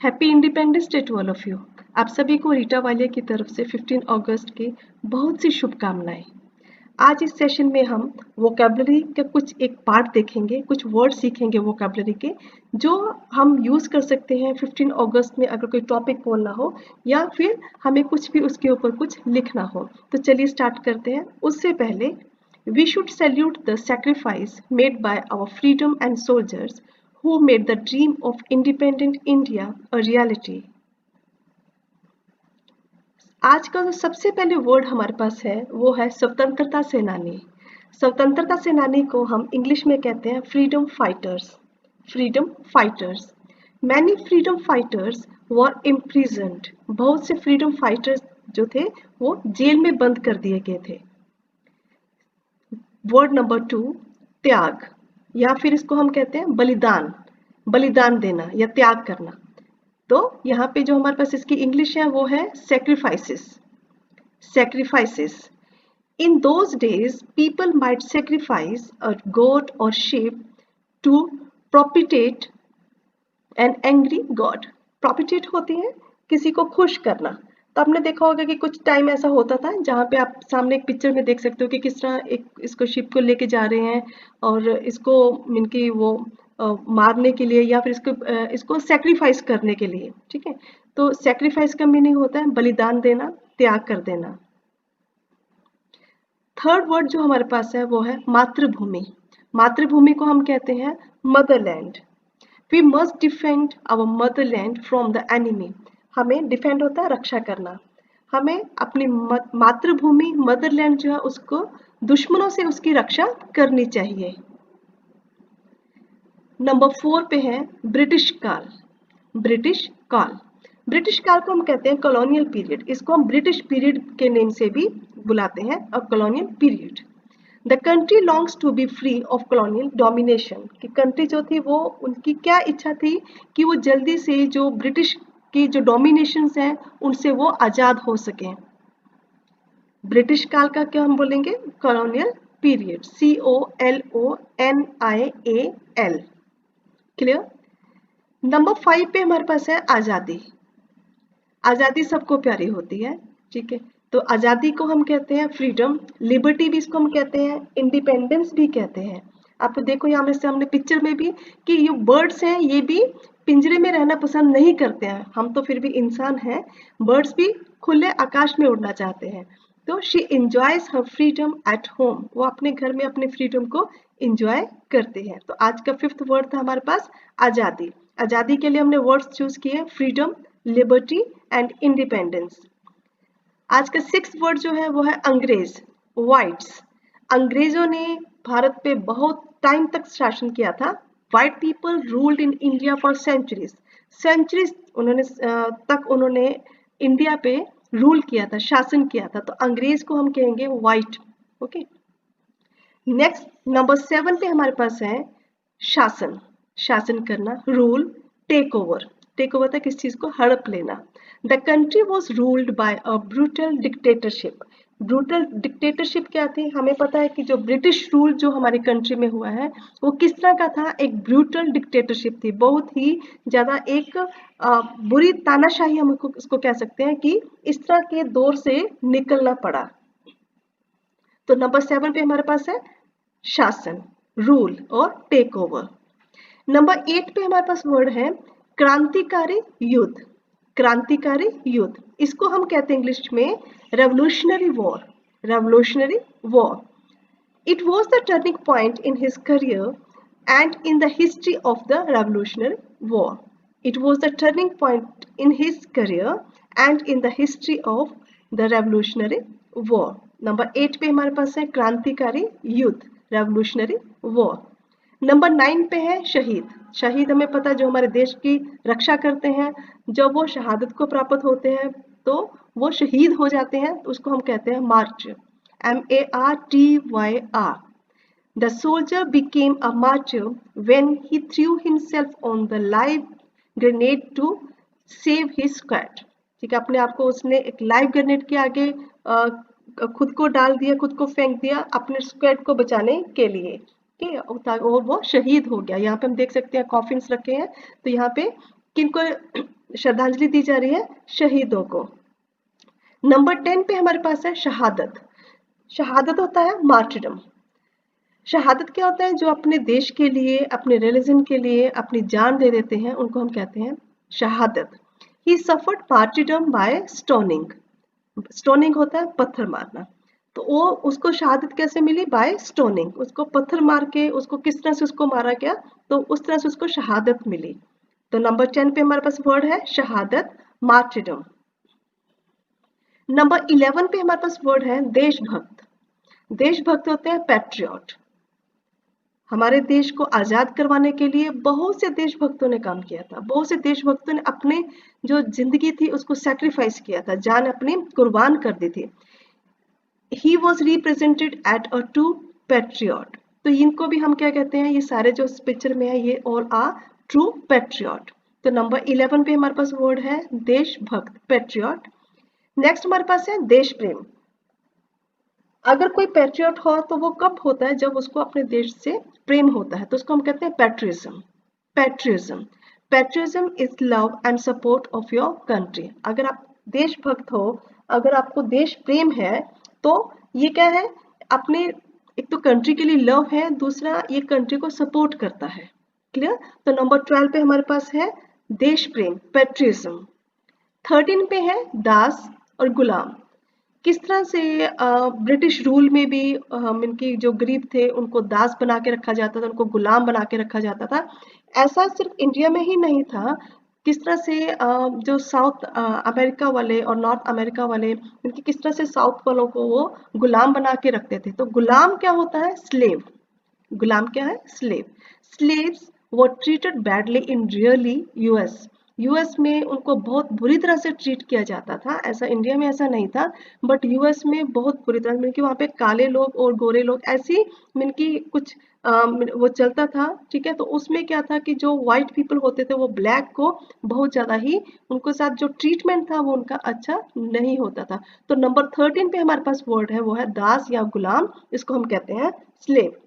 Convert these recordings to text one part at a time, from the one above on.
Happy independence day to all of you. आप सभी को रीटा वालिया की तरफ से 15 अगस्त की बहुत सी शुभकामनाएं। आज इस सेशन में हम वोकैबुलरी का कुछ एक पार्ट देखेंगे, कुछ वर्ड सीखेंगे वोकैबुलरी के, जो हम यूज़ कर सकते हैं 15 अगस्त में अगर कोई टॉपिक बोलना हो या फिर हमें कुछ भी उसके ऊपर कुछ लिखना हो। तो चलिए स्टार्ट करते हैं। उससे पहले we should salute the sacrifice made by our freedom and soldiers who made the dream of independent India a reality। आज का जो सबसे पहले वर्ड हमारे पास है वो है स्वतंत्रता सेनानी। स्वतंत्रता सेनानी को हम इंग्लिश में कहते हैं freedom fighters. Freedom fighters. Many freedom fighters were imprisoned. बहुत से फ्रीडम फाइटर्स जो थे वो जेल में बंद कर दिए गए थे। वर्ड नंबर 2 त्याग, या फिर इसको हम कहते हैं बलिदान। बलिदान देना या त्याग करना। तो यहाँ पे जो हमारे पास इसकी इंग्लिश है वो है sacrifices. Sacrifices. In those days people might sacrifice a goat और sheep to propitiate an angry god. Propitiate होती है किसी को खुश करना। तो आपने देखा होगा कि कुछ टाइम ऐसा होता था जहाँ पे आप सामने एक पिक्चर में देख सकते हो कि किस तरह एक इसको शिप को लेके जा रहे हैं और इसको इनकी वो मारने के लिए या फिर इसको सेक्रीफाइस करने के लिए। ठीक है, तो सेक्रीफाइस का मीनिंग होता है बलिदान देना, त्याग कर देना। थर्ड वर्ड जो हमारे पास है वो है मातृभूमि। मातृभूमि को हम कहते हैं motherland. We must defend our motherland from the enemy. हमें डिफेंड होता है रक्षा करना। हमें अपनी मातृभूमि मदरलैंड जो है उसको दुश्मनों से उसकी रक्षा करनी चाहिए। नंबर 4 पे है ब्रिटिश काल। ब्रिटिश काल। ब्रिटिश काल को हम कहते हैं कॉलोनियल पीरियड। इसको हम ब्रिटिश पीरियड के नेम से भी बुलाते हैं और colonial period. The country longs to be free of colonial domination. कि कंट्री जो थी वो उनकी क्या इच्छा थी कि वो जल्दी से जो ब्रिटिश की जो डोमिनेशंस हैं उनसे वो आज़ाद हो सकें। ब्रिटिश काल का क्या हम बोलेंगे? Colonial period. COLONIAL। Clear? Number 5 पे हमारे पास है आज़ादी। आज़ादी सबको प्यारी होती है। ठीक है, तो आज़ादी को हम कहते हैं फ्रीडम। लिबर्टी भी इसको हम कहते हैं, इंडिपेंडेंस भी कहते हैं। आप देखो यहाँ में से हमने पिक्चर में भी कि ये बर्ड्स हैं, ये भी पिंजरे में रहना पसंद नहीं करते हैं। हम तो फिर भी इंसान हैं, बर्ड्स भी खुले आकाश में उड़ना चाहते हैं। तो she enjoys her freedom at home. वो अपने घर में अपने फ्रीडम को इंजॉय करते हैं। तो आज का 5th वर्ड था हमारे पास आज़ादी। आज़ादी के लिए हमने वर्ड्स चूज किए फ्रीडम, लिबर्टी एंड इंडिपेंडेंस। आज का 6th वर्ड जो है वो है अंग्रेज, व्हाइट्स। अंग्रेजों ने भारत पे बहुत टाइम तक शासन किया था। White people ruled in India for centuries. Centuries उन्होंने इंडिया पे रूल किया था, शासन किया था। तो अंग्रेज को हम कहेंगे व्हाइट। ओके, नेक्स्ट नंबर 7 पे हमारे पास है शासन। शासन करना, rule, take over. Take over था किस चीज को? हड़प लेना। The country was ruled by a brutal dictatorship. Brutal dictatorship क्या थी? हमें पता है कि जो ब्रिटिश रूल जो हमारी कंट्री में हुआ है वो किस तरह का था? एक ब्रूटल डिक्टेटरशिप थी, बहुत ही ज्यादा एक बुरी तानाशाही हम इसको कह सकते हैं कि इस तरह के दौर से निकलना पड़ा। तो नंबर 7 पे हमारे पास है शासन, रूल और टेक ओवर। नंबर 8 पे हमारे पास वर्ड है क्रांतिकारी युद्ध। क्रांतिकारी युद्ध, इसको हम कहते हैं इंग्लिश में revolutionary war. Revolutionary war. It was the turning point in his career and in the history of the revolutionary war. It was the turning point in his career and in the history of the revolutionary war. Number 8 पे हमारे पास है क्रांतिकारी युद्ध, revolutionary war. Number 9 पे है शहीद। शहीद हमें पता है जो हमारे देश की रक्षा करते हैं, जब वो शहादत को प्राप्त होते हैं तो वो शहीद हो जाते हैं, तो उसको हम कहते हैं martyr. MARTYR। The soldier became a martyr when he threw himself on the live grenade to save his squad. ठीक है, अपने आप को उसने एक लाइव ग्रेनेड के आगे खुद को डाल दिया, खुद को फेंक दिया अपने स्क्वाड को बचाने के लिए। और वो शहीद हो गया। यहाँ पे हम देख सकते हैं कॉफिन्स रखे हैं, तो यहाँ पे किनको श्रद्धांजलि दी जा रही है? शहीदों को। नंबर 10 पे हमारे पास है शहादत। शहादत होता है मार्टिरडम। शहादत क्या होता है? जो अपने देश के लिए, अपने रिलीजन के लिए अपनी जान दे देते हैं, उनको हम कहते हैं शहादत। He suffered martyrdom by stoning. Stoning होता है पत्थर मारना। तो वो उसको शहादत कैसे मिली? Bye stoning. उसको पत्थर मार के उसको किस तरह से उसको मारा गया, तो उस तरह से उसको शहादत मिली। तो नंबर 10 पे हमारे पास वर्ड है शहादत, मार्टिरडम। नंबर 11 पे हमारे पास वर्ड है देशभक्त। देशभक्त होते हैं पैट्रियट। हमारे देश को आजाद करवाने के लिए बहुत से देशभक्तों ने काम किया था। बहुत से देशभक्तों ने अपने जो जिंदगी थी उसको सैक्रिफाइस किया था, जान अपनी कुर्बान कर दी थी। He was represented at a true patriot. तो इनको भी हम क्या कहते हैं? ये सारे जो इस पिक्चर में है ये ऑल आर ट्रू पैट्रियट। तो नंबर 11 पे हमारे पास वर्ड है देशभक्त, पैट्रियट। नेक्स्ट हमारे पास है देश प्रेम। अगर कोई पैट्रियट हो तो वो कब होता है? जब उसको अपने देश से प्रेम होता है, तो उसको हम कहते हैं patriotism. Patriotism, patriotism is love and support of your country. अगर आप देशभक्त हो, अगर आपको देश प्रेम है, तो ये क्या है? अपने एक तो कंट्री के लिए लव है, दूसरा ये कंट्री को सपोर्ट करता है। क्लियर? तो नंबर 12 पे हमारे पास है देश प्रेम, पैट्रियटिज्म। 13 पे है दास और गुलाम। किस तरह से ब्रिटिश रूल में भी इनकी जो गरीब थे उनको दास बना के रखा जाता था, उनको गुलाम बना के रखा जाता था। ऐसा सिर्फ इंडिया में ही नहीं था। किस तरह से जो साउथ अमेरिका वाले और नॉर्थ अमेरिका वाले, इनकी किस तरह से साउथ वालों को वो गुलाम बना के रखते थे। तो गुलाम क्या होता है? स्लेव। गुलाम क्या है? Slave. Slaves were treated badly in really US. US में उनको बहुत बुरी तरह से ट्रीट किया जाता था। ऐसा इंडिया में ऐसा नहीं था, बट यूएस में बहुत बुरी तरह, मीन कि वहाँ पे काले लोग और गोरे लोग ऐसी, मीन कि कुछ वो चलता था। ठीक है, तो उसमें क्या था कि जो व्हाइट पीपल होते थे वो ब्लैक को बहुत ज्यादा ही, उनको साथ जो ट्रीटमेंट था वो उनका अच्छा नहीं होता था। तो नंबर 13 पे हमारे पास वर्ड है, वो है दास या गुलाम, इसको हम कहते हैं स्लेव।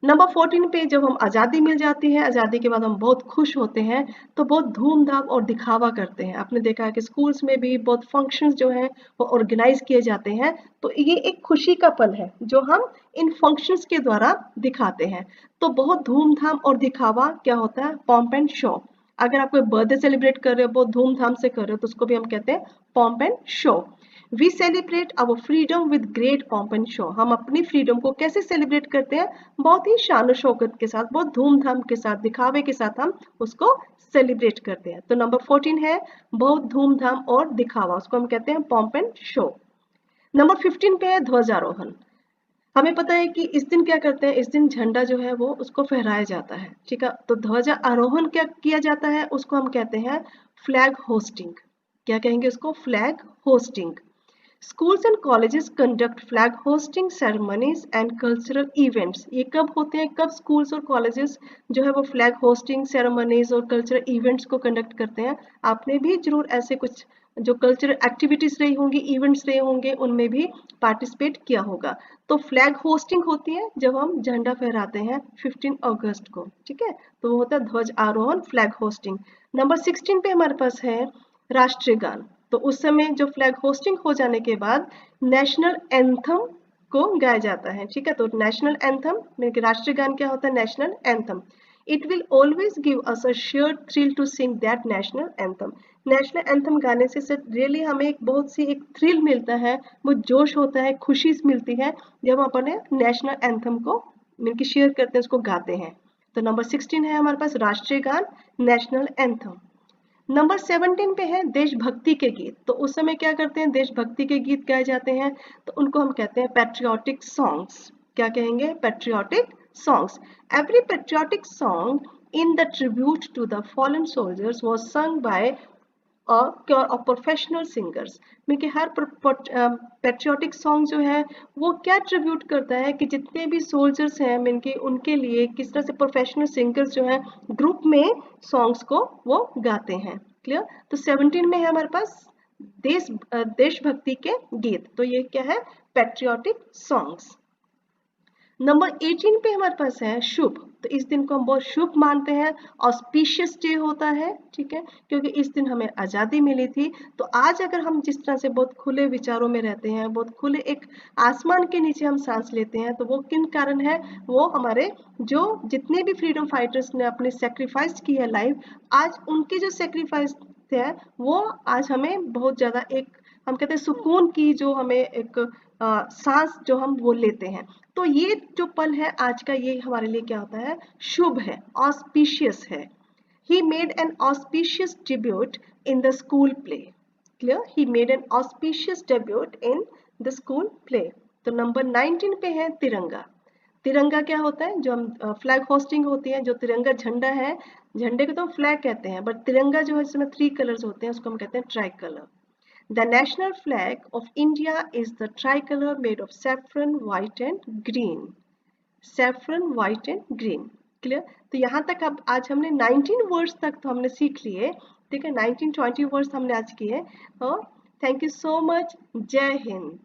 नंबर 14 पे जब हम आज़ादी मिल जाती है, आज़ादी के बाद हम बहुत खुश होते हैं, तो बहुत धूमधाम और दिखावा करते हैं। आपने देखा है कि स्कूल्स में भी बहुत फंक्शंस जो हैं वो ऑर्गेनाइज किए जाते हैं। तो ये एक खुशी का पल है जो हम इन फंक्शंस के द्वारा दिखाते हैं। तो बहुत धूमधाम और दिखावा क्या होता है? Pomp and show. अगर आप कोई बर्थडे सेलिब्रेट कर रहे हो, बहुत धूमधाम से कर रहे हो, तो उसको भी हम कहते हैं pomp and show. We celebrate our freedom with great pomp and show. हम अपनी फ्रीडम को कैसे सेलिब्रेट करते हैं? बहुत ही शान शौकत के साथ, बहुत धूमधाम के साथ, दिखावे के साथ हम उसको सेलिब्रेट करते हैं। तो नंबर 14 है बहुत धूमधाम और दिखावा, उसको हम कहते हैं पॉम्प एंड शो। नंबर 15 पे है ध्वजारोहण। हमें पता है कि इस दिन क्या करते हैं? इस दिन झंडा जो है वो उसको फहराया जाता है। ठीक है, तो ध्वजा आरोहण क्या किया जाता है? उसको हम कहते हैं फ्लैग होस्टिंग। क्या कहेंगे उसको? Flag hosting. Schools and colleges conduct flag hosting ceremonies and cultural events। ये कब होते हैं? कब schools और colleges जो है वो flag hosting ceremonies और cultural events को conduct करते हैं? आपने भी जरूर ऐसे कुछ जो cultural activities रही होंगी, events रहे होंगे, उनमें भी participate किया होगा। तो flag hosting होती है जब हम झंडा फहराते हैं 15 अगस्त को। ठीक है, तो वो होता है ध्वज आरोहण, flag hosting। नंबर 16 पे हमारे पास है राष्ट्रीय गान। तो उस समय जो फ्लैग होस्टिंग हो जाने के बाद नेशनल एंथम को गाया जाता है। ठीक है, तो नेशनल एंथम में राष्ट्रीय गान क्या होता है? National anthem. It will always give us a share thrill to sing that national anthem. National anthem गाने से रियली हमें एक बहुत सी एक थ्रिल मिलता है, वो जोश होता है, खुशी मिलती है जब हम अपने नेशनल एंथम को मिलकर शेयर करते हैं, उसको गाते हैं। तो नंबर 16 है हमारे पास राष्ट्रीय गान, नेशनल एंथम। नंबर 17 पे है देशभक्ति के गीत। तो उस समय क्या करते हैं? देशभक्ति के गीत गाए जाते हैं, तो उनको हम कहते हैं पैट्रियोटिक सॉन्ग्स। क्या कहेंगे? Patriotic songs. Every patriotic song in the tribute to the fallen soldiers was सung बाय और प्रोफेशनल सिंगर्स। में कि हर पैट्रियोटिक सॉन्ग जो है वो क्या ट्रिब्यूट करता है कि जितने भी सोल्जर्स हैं, मीन कि उनके लिए किस तरह से प्रोफेशनल सिंगर्स जो हैं ग्रुप में सॉन्ग्स को वो गाते हैं। क्लियर? तो 17 में है हमारे पास देशभक्ति के गीत। तो ये क्या है? Patriotic songs. नंबर 18 पे हमारे पास है शुभ। तो इस दिन को हम बहुत शुभ मानते हैं, ऑस्पिशियस डे होता है, ठीक है, क्योंकि इस दिन हमें आज़ादी मिली थी। तो आज अगर हम जिस तरह से बहुत खुले विचारों में रहते हैं, बहुत खुले एक आसमान के नीचे हम सांस लेते हैं, तो वो किन कारण है? वो हमारे जो जितने भी फ्रीडम फाइटर्स ने अपने सेक्रीफाइस की है लाइफ, आज उनके जो सेक्रीफाइस है वो आज हमें बहुत ज़्यादा एक हम कहते हैं सुकून की जो हमें एक सांस जो हम वो लेते हैं। तो ये जो पल है आज का, ये हमारे लिए क्या होता है? शुभ है, ऑस्पिशियस है। He made an auspicious debut in the school play. Clear? He made an auspicious debut in the school play. तो नंबर 19 पे है तिरंगा। तिरंगा क्या होता है? जो हम फ्लैग होस्टिंग होती है, जो तिरंगा झंडा है, झंडे को तो फ्लैग कहते हैं, बट तिरंगा जो है इसमें 3 कलर्स होते हैं, उसको हम कहते हैं try colour. The national flag of India is the tricolor made of saffron, white and green. Saffron, white and green. Clear? तो यहाँ तक अब आज हमने 19 वर्ड्स तक तो हमने सीख लिए, ठीक है, 19-20 वर्ड्स हमने आज किए। और थैंक यू सो मच। जय हिंद।